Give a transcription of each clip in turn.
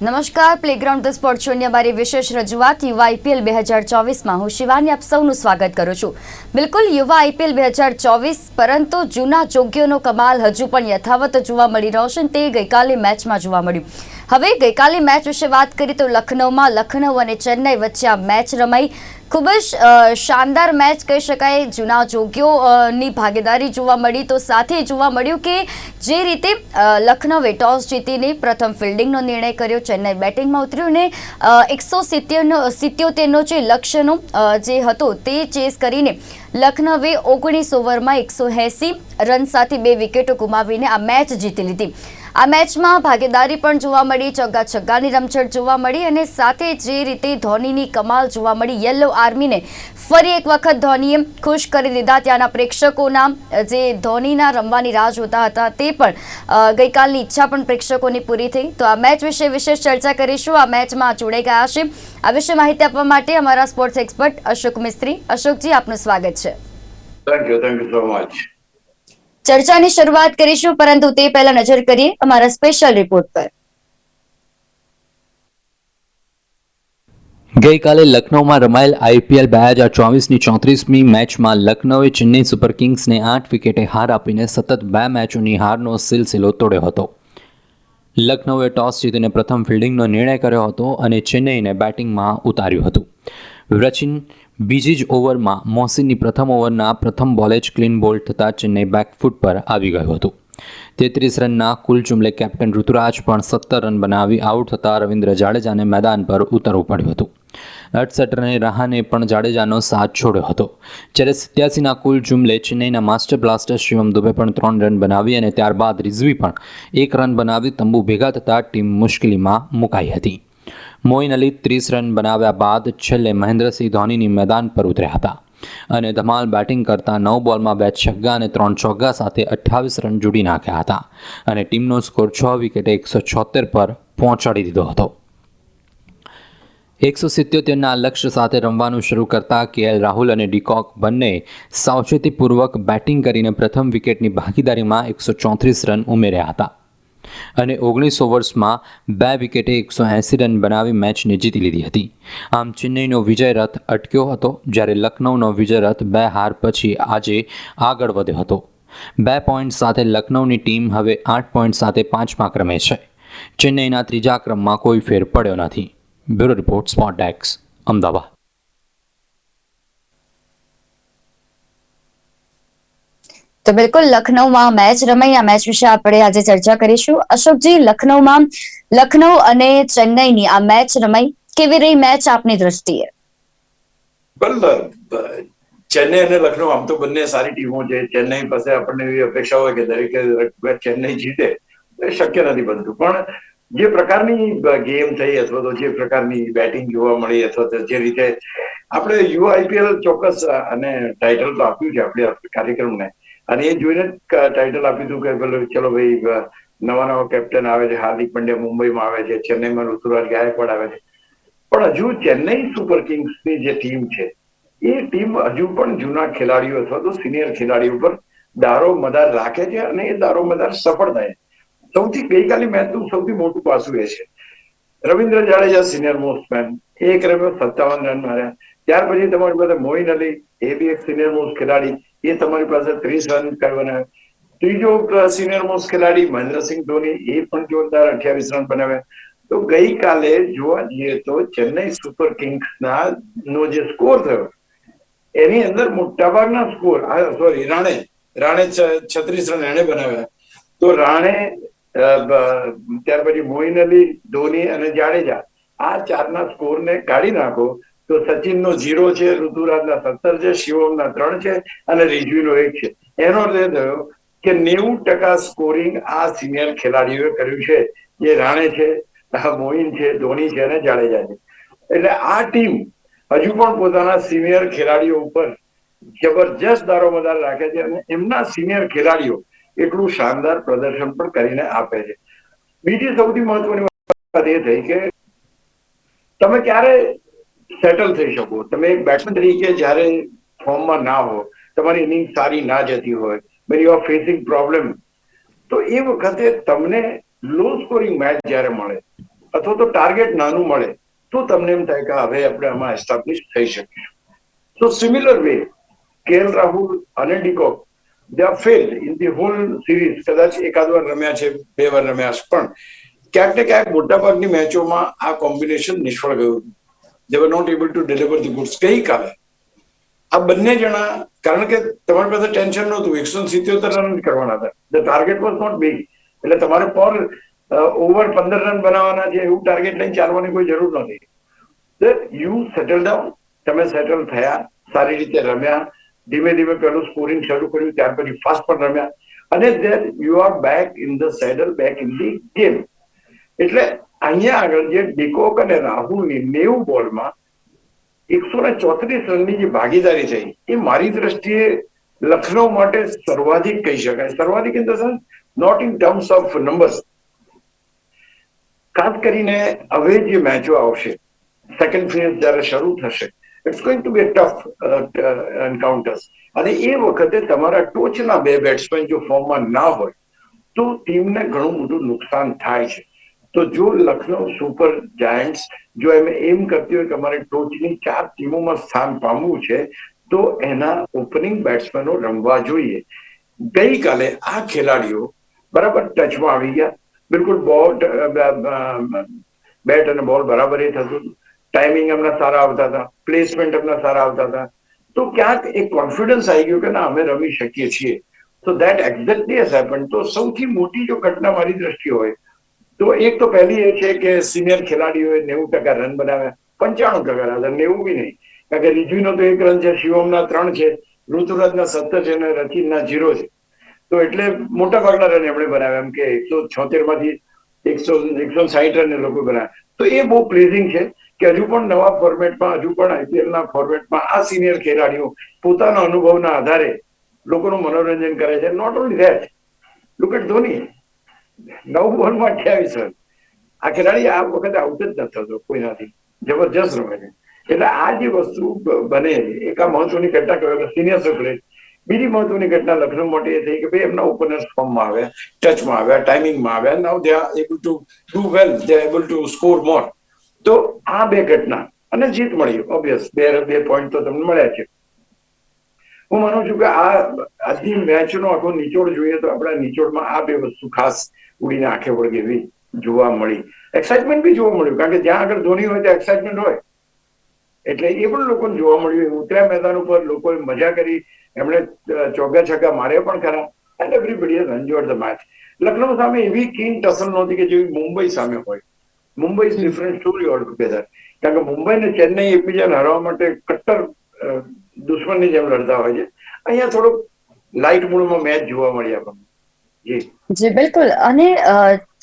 નમસ્કાર, playground the sport શોની અમારી વિશેષ રજૂઆત યુવા આઈપીએલ 2024માં હું શિવાની આપ સૌનું સ્વાગત કરું છું. બિલકુલ યુવા આઈપીએલ 2024, પરંતુ જૂના જોગ્યોનો કમાલ હજુ પણ યથાવત જોવા મળી રહ્યો છે. તે ગઈકાલે મેચમાં જોવા મળ્યું. હવે ગઈકાલે મેચ વિશે વાત કરીએ તો લખનઉ અને ચેન્નઈ વચ્ચે આ મેચ રમાઈ. ખૂબ જ શાનદાર મેચ કહી શકાય. જૂના જોગ્યોની ભાગીદારી જોવા મળી, તો સાથે જોવા મળ્યું કે જે રીતે લખનઉએ ટોસ જીતીને પ્રથમ ફિલ્ડિંગનો નિર્ણય કર્યો, ચેન્નઈ બેટિંગમાં ઉતર્યું ને 177નો જે લક્ષ્યનો જે હતો તે ચેસ કરીને લખનઉએ 19 ઓવરમાં 180 રન સાથે 2 વિકેટો ગુમાવીને આ મેચ જીતી લીધી. આ મેચમાં ભાગીદારી પણ જોવા મળી, ચોગ્ગા છગ્ગાની રમઝટ જોવા મળી અને સાથે જે રીતે ધોનીની કમાલ જોવા મળી. યલો આર્મીને ફરી એક વખત ધોનીએ ખુશ કરી દીધા. ત્યાંના પ્રેક્ષકોના જે ધોનીના રમવાની રાહ જોતા હતા તે પણ ગઈકાલની ઈચ્છા પણ પ્રેક્ષકોની પૂરી થઈ. તો આ મેચ વિશે વિશેષ ચર્ચા કરીશું. આ મેચમાં જોડાઈ ગયા છે આ વિશે માહિતી આપવા માટે અમારા સ્પોર્ટ્સ એક્સપર્ટ અશોક મિસ્ત્રી. અશોકજી, આપનું સ્વાગત છે. Thank you so much. ચર્ચાની શરૂઆત કરીશું, પરંતુ તે પહેલા નજર કરીએ અમારા સ્પેશિયલ રિપોર્ટ પર. ગઈકાલે લખનૌમાં રમાયેલ આઈપીએલ 2024ની 34મી મેચમાં લખનૌએ ચેન્નઈ સુપર કિંગ્સને 8 વિકેટે હાર આપીને સતત 2 મેચોની હારનો સિલસિલો તોડ્યો હતો. લખનૌએ ટોસ જીતીને પ્રથમ ફિલ્ડિંગનો નિર્ણય કર્યો હતો અને ચેન્નઈને બેટિંગમાં ઉતાર્યું હતું. રચિન બીજી જ ઓવરમાં મોહસિનની પ્રથમ ઓવરના પ્રથમ બોલે જ ક્લીન બોલ્ડ થતાં ચેન્નઈ બેકફૂટ પર આવી ગયું હતું. 33 રનના કુલ જુમલે કેપ્ટન ઋતુરાજ પણ 17 રન બનાવી આઉટ થતાં રવિન્દ્ર જાડેજાને મેદાન પર ઉતરવું પડ્યું હતું. 68 રને રહાને પણ જાડેજાનો સાથ છોડ્યો હતો. જ્યારે 87ના કુલ જુમલે ચેન્નઈના માસ્ટર બ્લાસ્ટર શિવમ દુબે પણ 3 રન બનાવી અને ત્યારબાદ રિઝવી પણ 1 રન બનાવી તંબુ ભેગા થતાં ટીમ મુશ્કેલીમાં મુકાઈ હતી. મોઇન અલી 30 રન બનાવ્યા બાદ છેલ્લે મહેન્દ્રસિંહ ધોનીની મેદાન પર ઉતર્યા હતા અને ધમાલ બેટિંગ કરતા 9 બોલમાં 2 છગ્ગા અને 3 ચોગ્ગા સાથે 28 રન જોડી નાખ્યા હતા અને ટીમનો સ્કોર 6 વિકેટે 176 પર પહોંચાડી દીધો હતો. 177ના લક્ષ્ય સાથે રમવાનું શરૂ કરતા કેએલ રાહુલ અને ડીકોક બંને સાવચેતીપૂર્વક બેટિંગ કરીને પ્રથમ વિકેટની ભાગીદારીમાં 134 રન ઉમેર્યા હતા અને 19 ઓવર્સમાં 2 વિકેટે 180 રન બનાવી મેચને જીતી લીધી હતી. આમ ચેન્નઈનો વિજય રથ અટક્યો હતો, જ્યારે લખનૌનો વિજય રથ 2 હાર પછી આજે આગળ વધ્યો હતો. 2 પોઈન્ટ સાથે લખનૌની ટીમ હવે 8 પોઈન્ટ સાથે 5મા ક્રમે છે. ચેન્નઈના 3જા ક્રમમાં કોઈ ફેર પડ્યો નથી. Bureau report, sport desk, Ahmedabad. તો બિલકુલ લખનૌમાં મેચ રમાઈ. આ મેચ વિશે આપણે આજે ચર્ચા કરીશું. અશોકજી, લખનૌ અને ચેન્નઈની આ મેચ રમાઈ, કેવી રહી મેચ આપની દ્રષ્ટિએ? ચેન્નઈ અને લખનઉ આમ તો બંને સારી ટીમો છે. ચેન્નઈ પાસે આપણને એવી અપેક્ષા હોય કે દરેકે ચેન્નઈ જીતે, એ શક્ય નથી બનતું. પણ જે પ્રકારની ગેમ થઈ અથવા તો જે પ્રકારની બેટિંગ જોવા મળી અથવા તો જે રીતે આપણે યુવા આઈપીએલ ચોક્કસ અને ટાઇટલ તો આપ્યું છે આપણે કાર્યક્રમને, અને એ જોઈને ટાઇટલ આપ્યું હતું કે ચલો ભાઈ નવા કેપ્ટન આવે છે, હાર્દિક પંડ્યા મુંબઈમાં આવે છે, ચેન્નઈમાં ઋતુરાજ ગાયકવાડ આવે છે. પણ હજુ ચેન્નઈ સુપર કિંગ્સની જે ટીમ છે એ ટીમ હજુ પણ જૂના ખેલાડીઓ અથવા તો સિનિયર ખેલાડીઓ પર દારો મદાર રાખે છે અને એ દારો મદાર સફળ થાય. ગઈકાલની મેચનું સૌથી મોટું પાસું એ છે, Ravindra Jadeja senior most man, 1 રમે 57 રન માર્યા. ત્યાર પછી તમારી પાસે મોઇન અલી, એ બી એક સિનિયર મોસ્ટ ખેલાડી, એ તમારી પાસે 30 રન બનાવ્યા. ત્રીજો સિનિયર મોસ્ટ ખેલાડી મહેન્દ્રસિંહ ધોની, એ પણ જોરદાર 28 રન બનાવ્યા. તો ગઈકાલે જોવા જઈએ તો ચેન્નઈ સુપર કિંગ્સના નો જે સ્કોર થયો એની અંદર મોટાભાગના સ્કોર રાણે 36 રન એને બનાવ્યા. તો રાણે, ત્યાર પછી મોઇન અલી, ધોની અને જાડેજા, આ 4ના સ્કોરને કાઢી નાખો તો સચિનનો 0 છે, ઋતુરાજના 17 છે, શિવમના 3 છે અને રિઝવીનો 1 છે. એનો અર્થ એ થયો કે 90% સ્કોરિંગ આ સિનિયર ખેલાડીઓએ કર્યું છે, જે રાણે છે, મોઇન છે, ધોની છે અને જાડેજા છે. એટલે આ ટીમ હજુ પણ પોતાના સિનિયર ખેલાડીઓ ઉપર જબરજસ્ત દારોમદાર રાખે છે અને એમના સિનિયર ખેલાડીઓ એટલું શાનદાર પ્રદર્શન પણ કરીને આપે છે. બીજી સૌથી મહત્વની વાત એ થઈ કે તમે ક્યારે સેટલ થઈ શકો. તમે એક બેટ્સમેન તરીકે જયારે ફોર્મમાં ના હો, તમારી ઇનિંગ સારી ના જતી હોય, when you are facing problem, તો એ વખતે તમને લો સ્કોરિંગ મેચ જયારે મળે અથવા તો ટાર્ગેટ નાનું મળે તો તમને એમ થાય કે હવે આપણે આમાં એસ્ટાબ્લિશ થઈ શકીશું. તો સિમિલર વે કેએલ રાહુલ અને ડિકોક they are failed in the hall series. કદાચ એકાદ વાર રમ્યા છે, 2 વાર રમ્યા છે, પણ ક્યાંક ને ક્યાંક મોટાભાગની મેચોમાં આ કોમ્બિનેશન નિષ્ફળ ગયું. They were not able to deliver the goods. ગઈકાલે આ બંને જણા, કારણ કે તમારી પાસે ટેન્શન નહોતું, 177 રન જ કરવાના હતા. The target was not big. એટલે તમારે પર ઓવર 15 રન બનાવવાના છે એવું ટાર્ગેટ લઈને ચાલવાની કોઈ જરૂર નથી. You settle down. તમે સેટલ થયા, સારી રીતે રમ્યા, ધીમે ધીમે પેલું સ્કોરિંગ શરૂ કર્યું, ત્યાર પછી ફાસ્ટ પણ રમ્યા, અને then you are back in the saddle, back in the game. એટલે અહીંયા આગળ જે ડિકોક અને રાહુલની 90 બોલમાં 134 રનની જે ભાગીદારી થઈ એ મારી દ્રષ્ટિએ લખનઉ માટે સર્વાધિક કહી શકાય. સર્વાધિક in the sense, not in terms of numbers. ખાસ કરીને હવે જે મેચો આવશે, સેકન્ડ ફેઝ જ્યારે શરૂ થશે, it's going to be tough encounters. અને એ વખતે તમારા ટોચના 2 બેટ્સમેન જો ફોર્મમાં ના હોય તો ટીમને ઘણું મોટું નુકસાન થાય છે. તો જો લખનઉ સુપર જાયન્ટ્સ જો એમ કરતી હોય કે અમારે ટોચની 4 ટીમોમાં સ્થાન પામવું છે તો એના ઓપનિંગ બેટ્સમેનો રમવા જોઈએ. ગઈકાલે આ ખેલાડીઓ બરાબર ટચમાં આવી ગયા. બિલકુલ બોલ, બેટ અને બોલ બરાબર એ થતું, ટાઈમિંગ એમના સારા આવતા હતા, પ્લેસમેન્ટ એમના સારા આવતા હતા. તો ક્યાંક એક કોન્ફિડન્સ આવી ગયો કે ના, અમે રમી શકીએ છીએ. તો દેટ એક્ઝેક્ટલી હેઝ હેપન્ડ. તો સૌથી મોટી જો ઘટના મારી દ્રષ્ટિએ હોય તો એક તો પહેલી એ છે કે સિનિયર ખેલાડીઓએ 90% રન બનાવ્યા, 95% હતા, 90 બી નહીં. કારણ કે રિઝવીનો તો 1 રન છે, શિવમના 3 છે, ઋતુરાજના 17 છે અને રચિનના 0 છે. તો એટલે મોટા ભાગના રન એમણે બનાવ્યા. એમ કે 176 માંથી 160 રન એ લોકો બનાવ્યા. તો એ બહુ પ્લેઝિંગ છે કે હજુ પણ નવા ફોર્મેટમાં, હજુ પણ આઈપીએલના ફોર્મેટમાં આ સિનિયર ખેલાડીઓ પોતાના અનુભવના આધારે લોકોનું મનોરંજન કરે છે. Not only that, look at Dhoni, 9 બોલમાં 28 રન. આ ખેલાડી આ વખતે આઉટ જ નથી થતો કોઈનાથી, જબરજસ્ત રમે છે. એટલે આ જે વસ્તુ બને, એક આ મહત્વની ઘટના કહેવાય સિનિયર પ્લેયર. બીજી મહત્વની ઘટના લખનઉ માટે એ થઈ કે ભાઈ એમના ઓપનર્સ ફોર્મમાં આવ્યા, ટચમાં આવ્યા, ટાઈમિંગમાં આવ્યા. Now they are able to do well, they are able to score more. તો આ 2 ઘટના અને જીત મળી, ઓબ્વિયસ 2 પોઈન્ટ તો તમને મળ્યા છે. હું માનું છું કે આ આજની મેચનો આખો નિચોડ જોઈએ તો આપણા નિચોડમાં આ 2 વસ્તુ ખાસ ઉડીને આંખે વળગે એવી જોવા મળી. એક્સાઇટમેન્ટ બી જોવા મળ્યું, કારણ કે જ્યાં આગળ ધોની હોય ત્યાં એક્સાઇટમેન્ટ હોય, એટલે એ પણ લોકોને જોવા મળ્યું. ઉતર્યા મેદાન ઉપર, લોકોએ મજા કરી, એમણે ચોગ્ગા છગ્ગા માર્યા પણ ખરા, and everybody has enjoyed the match. Lucknow સામે એવી કીન ટસલ નહોતી કે જેવી મુંબઈ સામે હોય. Mumbai is different story all together. કારણ કે મુંબઈ ને ચેન્નઈ એકબીજાને હરાવવા માટે કટ્ટર દુશ્મનની જેમ લડતા હોય છે. અહીંયા થોડુંક લાઇટ મૂડમાં મેચ જોવા મળી આપણને. જી બિલકુલ. અને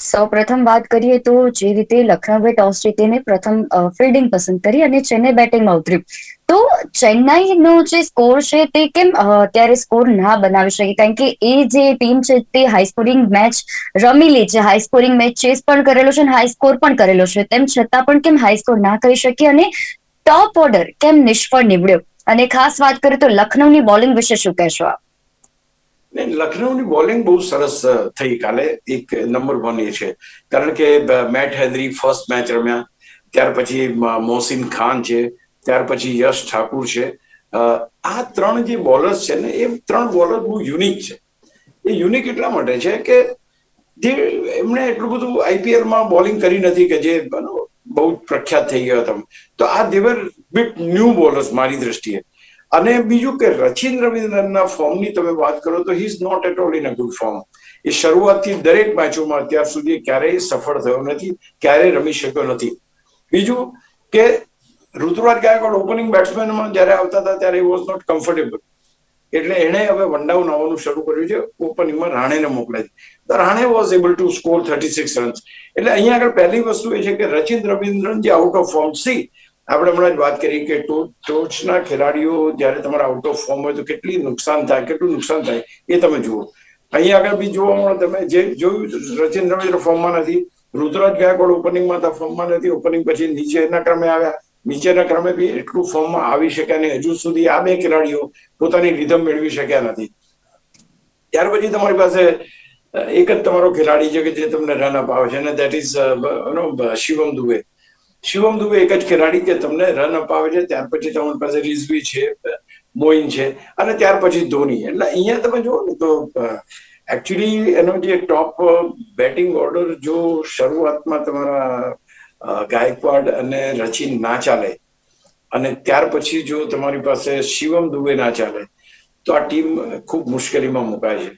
સૌપ્રથમ વાત કરીએ તો જે રીતે લખનઉએ ટોસ જીતીને પ્રથમ ફિલ્ડિંગ પસંદ કરી અને ચેન્નઈ બેટિંગમાં ઉતર્યું, તો ચેન્નઈનો જે સ્કોર છે તે કેમ ત્યારે સ્કોર ના બનાવી શકી? કારણ કે એ જે ટીમ છે તે હાઈ સ્કોરિંગ મેચ રમી લે છે, હાઈ સ્કોરિંગ મેચ ચેસ પણ કરેલો છે અને હાઈ સ્કોર પણ કરેલો છે, તેમ છતાં પણ કેમ હાઈ સ્કોર ના કરી શકી અને ટોપ ઓર્ડર કેમ નિષ્ફળ નીવડ્યો? અને ખાસ વાત કરીએ તો લખનઉની બોલિંગ વિશે શું કહેશો આપ? લખનઉની બોલિંગ બહુ સરસ થઈ કાલે. એક નંબર 1 એ છે, કારણ કે મેટ હેનરી ફર્સ્ટ મેચ રમ્યા, ત્યાર પછી મોહસિન ખાન છે, ત્યાર પછી યશ ઠાકુર છે. આ 3 જે બોલર્સ છે ને, એ 3 બોલર બહુ યુનિક છે. એ યુનિક એટલા માટે છે કે જે એમણે એટલું બધું આઈપીએલમાં બોલિંગ કરી નથી કે જે બહુ પ્રખ્યાત થઈ ગયા હતા. તો આ દેવર બીટ ન્યૂ બોલર્સ મારી દ્રષ્ટિએ. અને બીજું કે રચિન રવિન્દ્રનના ફોર્મની તમે વાત કરો તો he is not at all in a good form. એ શરૂઆતથી દરેક મેચોમાં અત્યાર સુધી ક્યારેય સફળ થયો નથી, ક્યારેય રમી શક્યો નથી. બીજું કે ઋતુરાજ ગાયકવાડ ઓપનિંગ બેટ્સમેનમાં જ્યારે આવતા હતા ત્યારે વોઝ નોટ કમ્ફર્ટેબલ. એટલે એણે હવે વન ડાઉન આવવાનું શરૂ કર્યું છે, ઓપનિંગમાં રાણેને મોકલે છે. તો Rane was able to score 36 runs. એટલે અહીંયા આગળ પહેલી વસ્તુ એ છે કે રચિન રવિન્દ્રન જે આઉટ ઓફ ફોર્મ, આપણે હમણાં જ વાત કરી કે ટોચના ખેલાડીઓ જ્યારે તમારા આઉટ ઓફ ફોર્મ હોય તો કેટલું નુકસાન થાય એ તમે જુઓ. અહીંયા આગળ બી જોવા મળે, તમે જે જોયું, રચિન રવિન્દ્ર ફોર્મમાં નથી, ઋતુરાજ ગાયકવાડ ઓપનિંગમાં હતા, ફોર્મમાં નથી. ઓપનિંગ પછી નીચેના ક્રમે આવ્યા, નીચેના ક્રમે બી એટલું ફોર્મમાં આવી શક્યા નહીં. હજુ સુધી આ 2 ખેલાડીઓ પોતાની રિધમ મેળવી શક્યા નથી. ત્યાર પછી તમારી પાસે એક જ તમારો ખેલાડી છે કે જે તમને રન અપાવે છે, અને દેટ ઇઝ શિવમ દુબે. શિવમ દુબે એક જ ખેલાડી કે તમને રન અપાવે છે. ત્યાર પછી તમારી પાસે રિઝવી છે, મોઇન છે, અને ત્યાર પછી ધોની. એટલે અહીંયા તમે જુઓ ને તો એકચ્યુઅલી એનો જે ટોપ બેટિંગ ઓર્ડર જો શરૂઆતમાં તમારા ગાયકવાડ અને રચિન ના ચાલે, અને ત્યાર પછી જો તમારી પાસે શિવમ દુબે ના ચાલે, તો આ ટીમ ખૂબ મુશ્કેલીમાં મુકાય છે.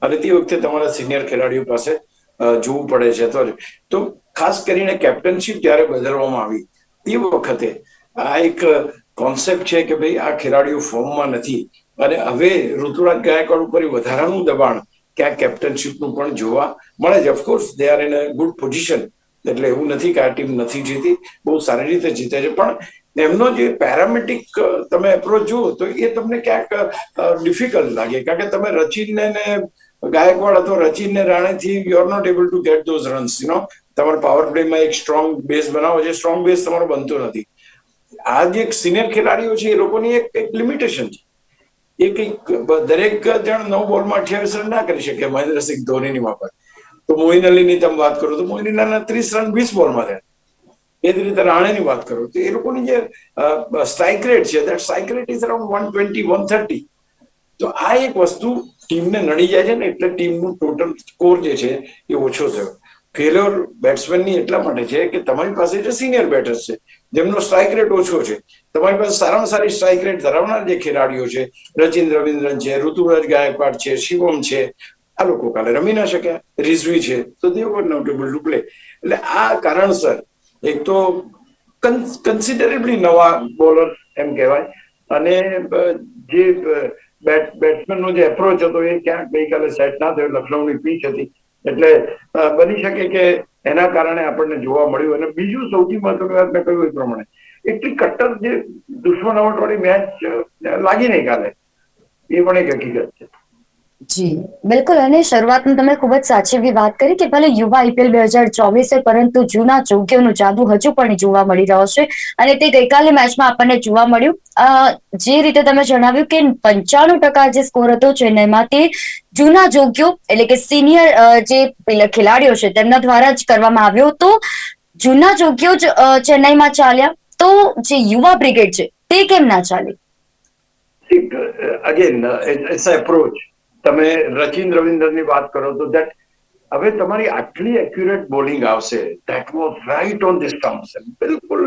અને તે વખતે તમારા સિનિયર ખેલાડીઓ પાસે જોવું પડે છે. તો ખાસ કરીને કેપ્ટનશીપ જ્યારે બદલવામાં આવી તે વખતે આ એક કોન્સેપ્ટ છે કે ભાઈ આ ખેલાડીઓ ફોર્મમાં નથી, અને હવે ઋતુરાજ ગાયકવાડ ઉપર વધારાનું દબાણ ક્યાંક કેપ્ટનશીપનું પણ જોવા મળે છે. Of course they are in a good position, એટલે એવું નથી કે આ ટીમ નથી જીતી, બહુ સારી રીતે જીતે છે. પણ એમનો જે પેરામેટિક તમે એપ્રોચ જુઓ તો એ તમને ક્યાંક ડિફિકલ્ટ લાગે, કારણ કે તમે રચિનને ગાયકવાડ અથવા રચિનને રાણેથી you are not able to get those runs. તમારા પાવર પ્લેમાં એક સ્ટ્રોંગ બેઝ બનાવો છે, સ્ટ્રોંગ બેઝ તમારો બનતો નથી. આ જે સિનિયર ખેલાડીઓ છે એ લોકોની એક લિમિટેશન છે. એ કંઈક દરેક જણ 9 બોલમાં 28 રન ના કરી શકે મહેન્દ્રસિંહ ધોનીની માફક. તો મોઇન અલીની તમે વાત કરો તો મોઇન અલીના 30 રન 20 બોલમાં થયા. એ જ રીતે રાણેની વાત કરો તો એ લોકોની જે સ્ટ્રાઇક રેટ છે, that strike rate is around 120, 130. તો આ એક વસ્તુ ટીમને નડી જાય છે ને, એટલે ટીમનું ટોટલ સ્કોર જે છે એ ઓછો થયો. ફેલ્યોર બેટ્સમેનની એટલા માટે છે કે તમારી પાસે જે સિનિયર બેટર્સ છે જેમનો સ્ટ્રાઇક રેટ ઓછો છે, તમારી પાસે સારામાં સારી સ્ટ્રાઇક રેટ ધરાવનાર જે ખેલાડીઓ છે, રચિન રવિન્દ્રન છે, ઋતુરાજ ગાયકવાડ છે, શિવમ છે, આ લોકો કાલે રમી ના શક્યા. રિઝવી છે તો they were not able to play. એટલે આ કારણસર એક તો કન્સિડરેબલી નવા બોલર એમ કહેવાય, અને જે બેટ્સમેનનો જે એપ્રોચ હતો એ ક્યાંક ગઈકાલે સેટ ના થયો. લખનૌની પીચ હતી એટલે બની શકે કે એના કારણે આપણને જોવા મળ્યું. અને બીજું સૌથી મહત્વની વાત મેં કહ્યું એ પ્રમાણે એટલી કટ્ટર જે દુશ્મનાવટ વાળી મેચ લાગી નહીં કાલે, એ પણ એક હકીકત છે. જી બિલકુલ. અને શરૂઆતમાં તમે ખૂબ જ સાચી એવી વાત કરી કે ભલે યુવા IPL 2024 છે, પરંતુ જૂના જોગ્યોનું જાદુ હજુ પણ જોવા મળી રહ્યો છે, અને તે ગઈકાલે મેચમાં આપણને જોવા મળ્યું. જે રીતે તમે જણાવ્યું કે 95% જે સ્કોર હતો ચેન્નઈમાં, તે જૂના જોગ્યો એટલે કે સિનિયર જે ખેલાડીઓ છે તેમના દ્વારા જ કરવામાં આવ્યો. તો જૂના જોગ્યો જ ચેન્નઈમાં ચાલ્યા, તો જે યુવા બ્રિગેડ છે તે કેમ ના ચાલી? Again it's approach. તમે રચિન રવિન્દ્રની વાત કરો તો દેટ હવે તમારી આટલી એક્યુરેટ બોલિંગ આવશે, that was right on this terms. બિલકુલ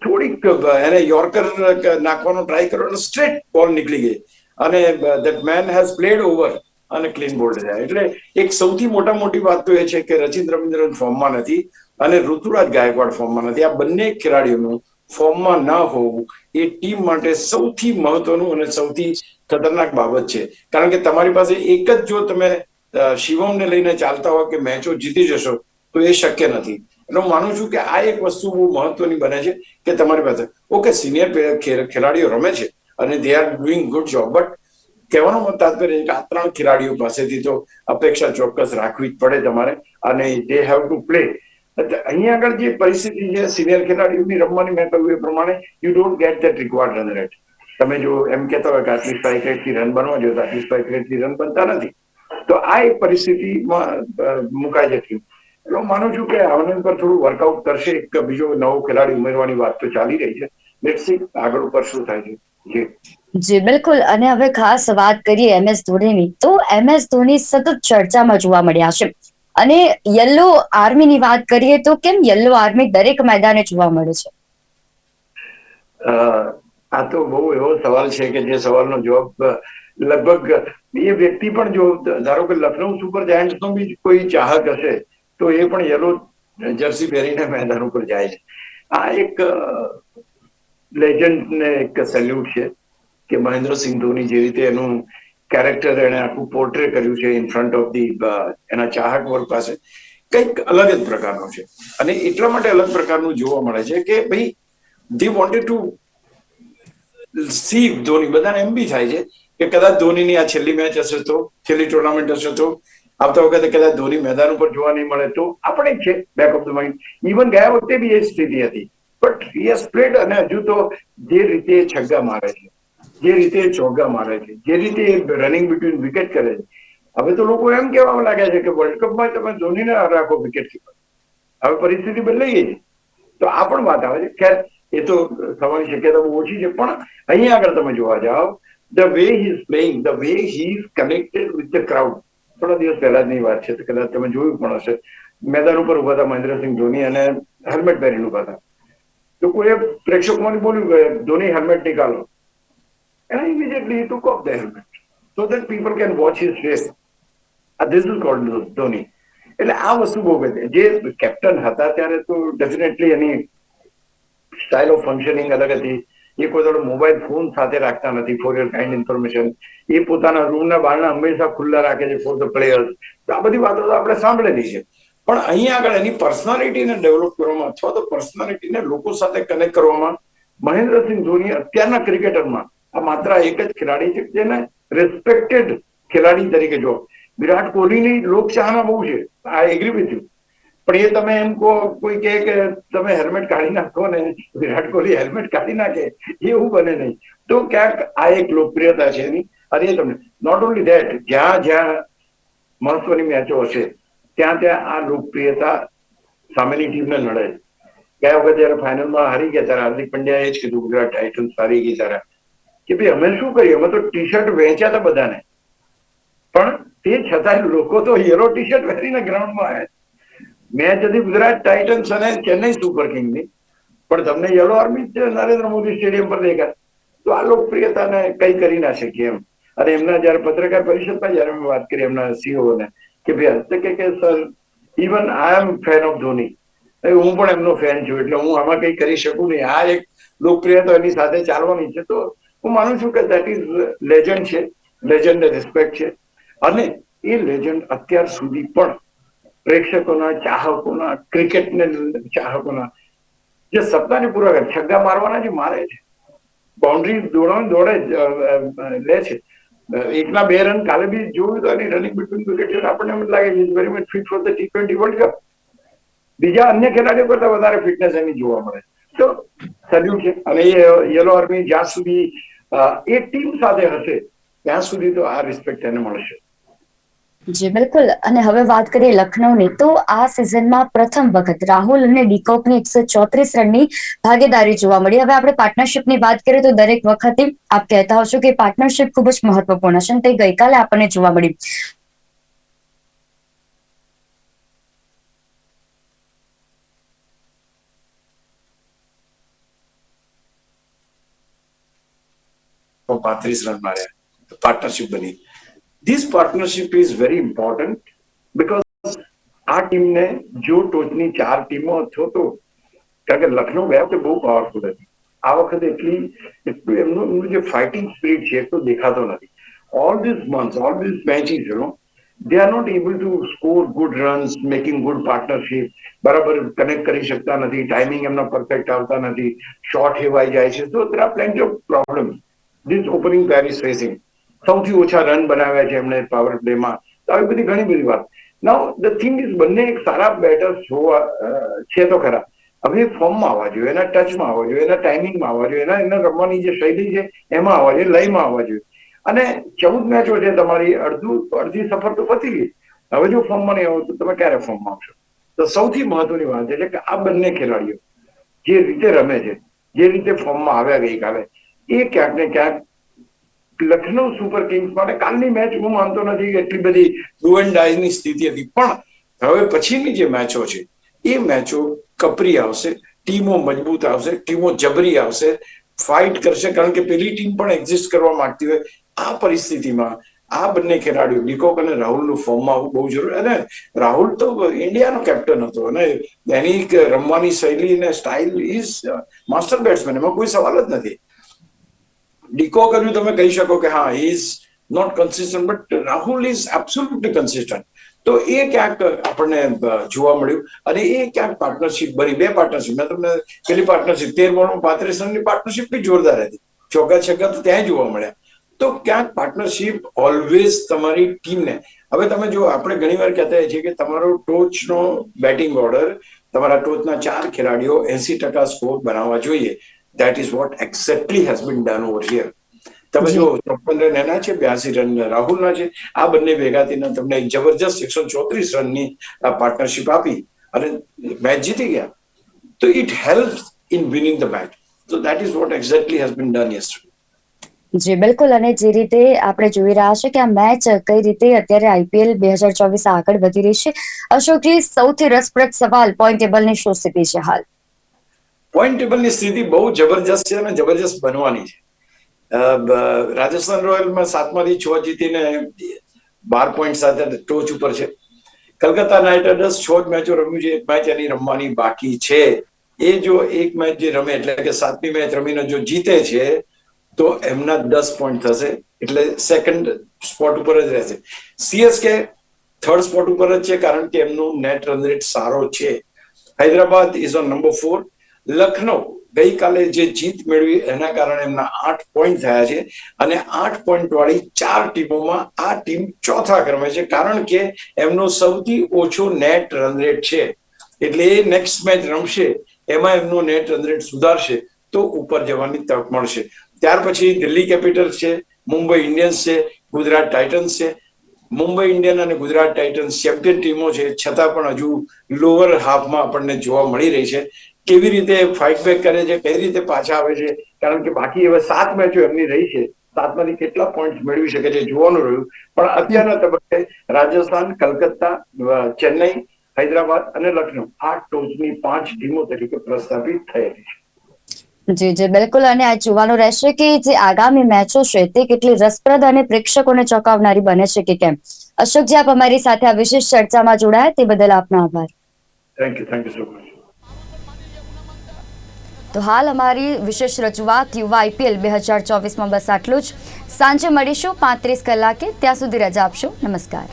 થોડીક એને યોર્કર નાખવાનો ટ્રાય કર્યો એટલે સ્ટ્રેટ બોલ નીકળી ગઈ, અને that main has played over અને ક્લીન બોલ્ડ થયા. એટલે એક સૌથી મોટી વાત તો એ છે કે રચિન રવિન્દ્રન ફોર્મમાં નથી અને ઋતુરાજ ગાયકવાડ ફોર્મમાં નથી. આ બંને ખેલાડીઓનું ફોર્મમાં ન હોવું એ ટીમ માટે સૌથી મહત્વનું અને સૌથી ખતરનાક બાબત છે. કારણ કે તમારી પાસે એક જ જો તમે શિવમને લઈને ચાલતા હો કે મેચો જીતી જશો તો એ શક્ય નથી. એટલે હું માનું છું કે આ એક વસ્તુ બહુ મહત્વની બને છે કે તમારી પાસે ઓકે સિનિયર ખેલાડીઓ રમે છે અને they are doing good job, but કહેવાનો તાત્પર્ય છે કે આ 3 ખેલાડીઓ પાસેથી તો અપેક્ષા ચોક્કસ રાખવી જ પડે તમારે, અને દે હેવ ટુ પ્લે. અહીંયા આગળ જે પરિસ્થિતિ છે સિનિયર ખેલાડીઓની રમવાની, મેં કહ્યું એ પ્રમાણે you don't get that required run rate. તમે જો એમ કહેતા હોય કે આટલી સ્ટ્રાઇક રેટથી રન બનવા જોઈએ તો આટલી સ્ટ્રાઇક રેટથી રન બનતા નથી, તો આ એક પરિસ્થિતિમાં મુકાય છે ટીમ. એટલે હું માનું છું કે આનંદ પર થોડું વર્કઆઉટ કરશે. એક બીજો નવો ખેલાડી ઉમેરવાની વાત તો ચાલી રહી છે. લેટ્સ સી આગળ ઉપર શું થાય છે. જી બિલકુલ. અને હવે ખાસ વાત કરીએ MS ધોનીની, તો MS ધોની સતત ચર્ચામાં જોવા મળ્યા છે. અને યલો આર્મીની વાત કરીએ તો કેમ યલો આર્મી દરેક મેદાને જોવા મળે છે? આ તો બહુ એવો સવાલ છે કે જે સવાલનો જવાબ લગભગ એ વ્યક્તિ પણ, જો ધારો કે લખનઉ સુપર જાયન્ટ્સનો બી કોઈ ચાહક હશે તો એ પણ યલો જર્સી પહેરીને મેદાન ઉપર જાય છે. આ એક લેજન્ડને એક સેલ્યુટ છે કે મહેન્દ્રસિંહ ધોની જે રીતે એનું કેરેક્ટર એને આખું પોર્ટ્રે કર્યું છે ઇન ફ્રન્ટ ઓફ ધી એના ચાહક વર્ગ પાસે, કંઈક અલગ જ પ્રકારનો છે. અને એટલા માટે અલગ પ્રકારનું જોવા મળે છે કે ભાઈ they wanted to see Dhoni. બધાને એમ બી થાય છે કે કદાચ ધોનીની આ છેલ્લી મેચ હશે તો, છેલ્લી ટુર્નામેન્ટ હશે તો, આવતા વખતે કદાચ ધોની મેદાન ઉપર જોવા નહીં મળે તો આપણે છે back of the mind. Even ગયા વખતે બી એ સ્થિતિ હતી, બટ હી હેઝ પ્લેડ. અને હજુ તો જે રીતે છગ્ગા મારે છે, જે રીતે ચોગ્ગા મારે છે, જે રીતે રનિંગ બિટવીન વિકેટ કરે છે, હવે તો લોકો એમ કહેવા લાગ્યા છે કે વર્લ્ડ કપમાં તમે ધોનીને રાખો વિકેટ કીપર. હવે પરિસ્થિતિ બદલાઈ ગઈ છે. તો આ પણ વાત આવે છે. ખેર, એ તો થવાની શક્યતા બહુ ઓછી છે, પણ અહીંયા આગળ તમે જોવા જાઓ, the way he is playing, the way he is connected with the crowd. થોડા દિવસ પહેલાની વાત છે, તો કદાચ તમે જોયું પણ હશે, મેદાન ઉપર ઉભા હતા મહેન્દ્રસિંહ ધોની અને હેલ્મેટ પહેરીને ઉભા હતા. તો કોઈ પ્રેક્ષકોમાંથી બોલ્યું કે ધોની હેલ્મેટ નિકાલો, and immediately he took off the helmet so that people can watch his face. This is called Dhoni. એટલે આ વસ્તુ બહુ ગમે. જે કેપ્ટન હતા ત્યારે તો definitely any style of functioning અલગ હતી. એ કોઈ થોડો મોબાઈલ ફોન સાથે રાખતા નથી ફોર યોર કાઇન્ડ ઇન્ફોર્મેશન. એ પોતાના રૂમના બારણા હંમેશા ખુલ્લા રાખે છે ફોર ધ પ્લેયર્સ. આ બધી વાતો તો આપણે સાંભળેલી છે. પણ અહીંયા આગળ એની પર્સનાલિટીને ડેવલપ કરવામાં અથવા તો પર્સનાલિટીને લોકો સાથે કનેક્ટ કરવામાં મહેન્દ્રસિંહ ધોની અત્યારના ક્રિકેટરમાં આ માત્ર એક જ ખેલાડી છે જેને રિસ્પેક્ટેડ ખેલાડી તરીકે જો. વિરાટ કોહલીની લોકચાહના બહુ છે, આઈ એગ્રી વિથ યુ. પણ એ તમે એમ કહો, કોઈ કહે કે તમે હેલ્મેટ કાઢી નાખો ને વિરાટ કોહલી હેલ્મેટ કાઢી નાખે, એવું બને નહીં. તો ક્યાંક આ એક લોકપ્રિયતા છે એની. અને એ તમને નોટ ઓનલી ધેટ, જ્યાં જ્યાં મહત્વની મેચો હશે ત્યાં ત્યાં આ લોકપ્રિયતા સામેની ટીમને નડે. ગયા વખતે જયારે ફાઇનલમાં હારી ગયા ત્યારે હાર્દિક પંડ્યાએ જ કીધું ગુજરાત ટાઇટન્સ હારી ગઈ ત્યારે કે ભાઈ અમે શું કરીએ, અમે તો ટી શર્ટ વેચ્યા હતા બધાને, પણ તે છતાંય લોકો તો યલો ટી શર્ટ પહેરીને ગ્રાઉન્ડમાં આવ્યા. મેચ હતી ગુજરાત ટાઇટન્સ અને ચેન્નઈ સુપર કિંગની, પણ તમને yellow army Narendra Modi stadium પર દેખાય. તો આ લોકપ્રિયતાને કઈ કરી ના શકીએ એમ. અને એમના જયારે પત્રકાર પરિષદમાં જયારે મેં વાત કરી એમના સીઓ ને કે ભાઈ કે sir, even I am fan of Dhoni, હું પણ એમનો ફેન છું, એટલે હું આમાં કઈ કરી શકું નહીં. આ એક લોકપ્રિયતા એની સાથે ચાલવાની છે. તો હું માનું છું કે દેટ ઇઝ લેજન્ડ છે, લેજન્ડ રિસ્પેક્ટ છે. અને એ લેજન્ડ અત્યાર સુધી પણ પ્રેક્ષકોના, ચાહકોના, ક્રિકેટને ચાહકોના જે સપનાને પૂરા કરે, છગ્ગા મારવાના જે મારે છે, બાઉન્ડ્રી દોડે લે છે. એકના 2 રન કાલે બી જોયું તો એની રનિંગ બિટવીન વિકેટ આપણને એમ લાગે છે very much fit for the T20 world cup. બીજા અન્ય ખેલાડીઓ કરતા વધારે ફિટનેસ એની જોવા મળે. તો સલ્યુટ છે. અને એ યલો આર્મી જ્યાં સુધી એ ટીમ સાથે હશે ત્યાં સુધી તો આ રિસ્પેક્ટ એને મળશે. જી બિલકુલ. અને હવે વાત કરીએ લખનૌની, તો આ સિઝનમાં પ્રથમ વખત રાહુલ અને ડીકોકની 134 રનની ભાગીદારી જોવા મળી. હવે આપણે પાર્ટનરશિપની વાત કરીએ તો દરેક વખતે આપ કહેતા હશો કે પાર્ટનરશિપ ખૂબ જ મહત્વપૂર્ણ છે, અને તે ગઈકાલે આપણને જોવા મળી. તો 35 રન માર્યા, પાર્ટનરશિપ બની. This partnership is very important because આ ટીમને જો ટોચની 4 ટીમો અથવા તો, કારણ કે લખનઉ ગયા વખતે બહુ પાવરફુલ હતી, આ વખતે એટલું એમનું જે ફાઇટિંગ સ્પિરિટ છે એટલું દેખાતો નથી. All this months, all this matches, they are not able to score good runs, making good partnership. બરાબર કનેક્ટ કરી શકતા નથી, ટાઈમિંગ એમના પરફેક્ટ આવતા નથી, શોર્ટ હેવાઈ જાય છે. તો there are plenty of problems this opening pair is facing. સૌથી ઓછા રન બનાવ્યા છે એમણે પાવર પ્લેમાં. તો આવી બધી ઘણી બધી વાત. નાઉ ધ થિંગ ઇઝ, બંને એક સારા બેટર્સ છે તો ખરા, હવે ફોર્મમાં આવવા જોઈએ, એના ટચમાં આવવા જોઈએ, એના ટાઈમિંગમાં આવવા જોઈએ, એના રમવાની જે શૈલી છે એમાં આવવા જોઈએ, લયમાં આવવા જોઈએ. અને 14 મેચો છે તમારી, અડધી સફર તો પતી ગઈ. હવે જો ફોર્મમાં નહીં આવો તો તમે ક્યારે ફોર્મમાં આવશો? તો સૌથી મહત્વની વાત છે કે આ બંને ખેલાડીઓ જે રીતે રમે છે, જે રીતે ફોર્મમાં આવ્યા ગઈકાલે, એ ક્યાંક ને ક્યાંક લખનઉ સુપર કિંગ્સ માટે કાલની મેચ હું માનતો નથી એટલી બધી ડુ એન્ડ ડાઈની સ્થિતિ હતી, પણ હવે પછીની જે મેચો છે એ મેચો કપરી આવશે, ટીમો મજબૂત આવશે, ટીમો જબરી આવશે, ફાઇટ કરશે, કારણ કે પેલી ટીમ પણ એક્ઝિસ્ટ કરવા માંગતી હોય. આ પરિસ્થિતિમાં આ બંને ખેલાડીઓ ડીકોક અને રાહુલનું ફોર્મમાં આવવું બહુ જરૂરી. અને રાહુલ તો ઇન્ડિયાનો કેપ્ટન હતો અને એની રમવાની શૈલી અને સ્ટાઇલ ઇઝ માસ્ટર બેટ્સમેન, એમાં કોઈ સવાલ જ નથી. ડીકોક કર્યું તમે કહી શકો કે હા, he is not consistent, but Rahul is absolutely consistent. તો એ ક્યાંક આપણને જોવા મળ્યું અને એ ક્યાંક પાર્ટનરશિપ બની. 2 પાર્ટનરશિપ, મેં તમને પેલી પાર્ટનરશિપ 13 બોલમાં 35 રનની પાર્ટનરશિપ બી જોરદાર હતી, ચોગ્ગા છગ્ગા તો ત્યાં જોવા મળ્યા. તો ક્યાંક પાર્ટનરશિપ ઓલવેઝ તમારી ટીમને, હવે તમે જો આપણે ઘણી વાર કહેતા છીએ કે તમારો ટોચનો બેટિંગ ઓર્ડર, તમારા ટોચના 4 ખેલાડીઓ 80% સ્કોર બનાવવા જોઈએ. That is what exactly has been done over here. તમે જો 53 રન એના છે, 82 રન રાહુલના છે. આ બંને ભેગાથી તમને એક જબરજસ્ત 134 રનની પાર્ટનરશિપ આપી અને મેચ જીતી ગયા. તો it helps in winning the match. So that is what exactly has been done yesterday. જી બિલકુલ, અને જે રીતે આપણે જોઈ રહ્યા છે કે આ મેચ કઈ રીતે અત્યારે આઈપીએલ 2024 આગળ વધી રહી છે. અશોકજી, સૌથી રસપ્રદ સવાલ પોઈન્ટ ટેબલની શું સ્થિતિ છે હાલ? પોઈન્ટ ટેબલની સ્થિતિ બહુ જબરજસ્ત છે અને જબરજસ્ત બનવાની છે. રાજસ્થાન રોયલમાં 7માંથી 6 જીતીને 12 પોઈન્ટ સાથે ટોચ ઉપર છે. કલકત્તા નાઇટ રાઇડર્સ 6 મેચો રમ્યું છે, 1 મેચ એની રમવાની બાકી છે. એ જો એક મેચ જે રમે એટલે કે 7મી મેચ રમીને જો જીતે છે તો એમના 10 પોઈન્ટ થશે, એટલે સેકન્ડ સ્પોટ ઉપર જ રહેશે. સીએસકે થર્ડ સ્પોટ ઉપર જ છે કારણ કે એમનું નેટ રન રેટ સારો છે. Hyderabad is on number 4. Lucknow ગઈકાલે જે જીત મેળવી એના કારણે એમના 8 પોઈન્ટ થયા છે અને 8 પોઈન્ટ વાળી 4 ટીમોમાં આ ટીમ ચોથા ક્રમે છે કારણ કે એમનો સૌથી ઓછો નેટ રન રેટ છે. એટલે એ નેક્સ્ટ મેચ રમશે એમાં એમનો નેટ રન રેટ સુધારશે તો ઉપર જવાની તક મળશે. ત્યાર પછી દિલ્હી કેપિટલ્સ છે, મુંબઈ ઇન્ડિયન્સ છે, ગુજરાત ટાઇટન્સ છે. મુંબઈ ઇન્ડિયન અને ગુજરાત ટાઇટન્સ ચેમ્પિયન ટીમો છે, છતાં પણ હજુ લોઅર હાફમાં આપણને જોવા મળી રહી છે. કેવી રીતે ફાઇટ બેક કરે છે, કઈ રીતે પાછા આવે છે, કારણ કે બાકી હવે 7 મેચો એમની રહી છે. 7માંથી કેટલા પોઈન્ટ મેળવી શકે છે જોવાનું રહ્યું. પણ અત્યારના તબક્કે રાજસ્થાન, કલકત્તા, ચેન્નઈ, હૈદરાબાદ અને લખનઉ આ ટોચની 5 ટીમો તરીકે પ્રસ્થાપિત થયેલી છે. જી જી બિલકુલ, અને આ જોવાનું રહેશે કે જે આગામી મેચો છે તે કેટલી રસપ્રદ અને પ્રેક્ષકોને ચોંકાવનારી બને છે કે કેમ. અશોકજી, આપ અમારી સાથે આ વિશેષ ચર્ચામાં જોડાયા તે બદલ આપનો આભાર. Thank you so much. તો હાલ અમારી વિશેષ રજૂઆત યુવા આઈપીએલ 2024માં બસ આટલું જ. સાંજે મળીશું 35 કલાકે. ત્યાં સુધી રજા આપશો. નમસ્કાર.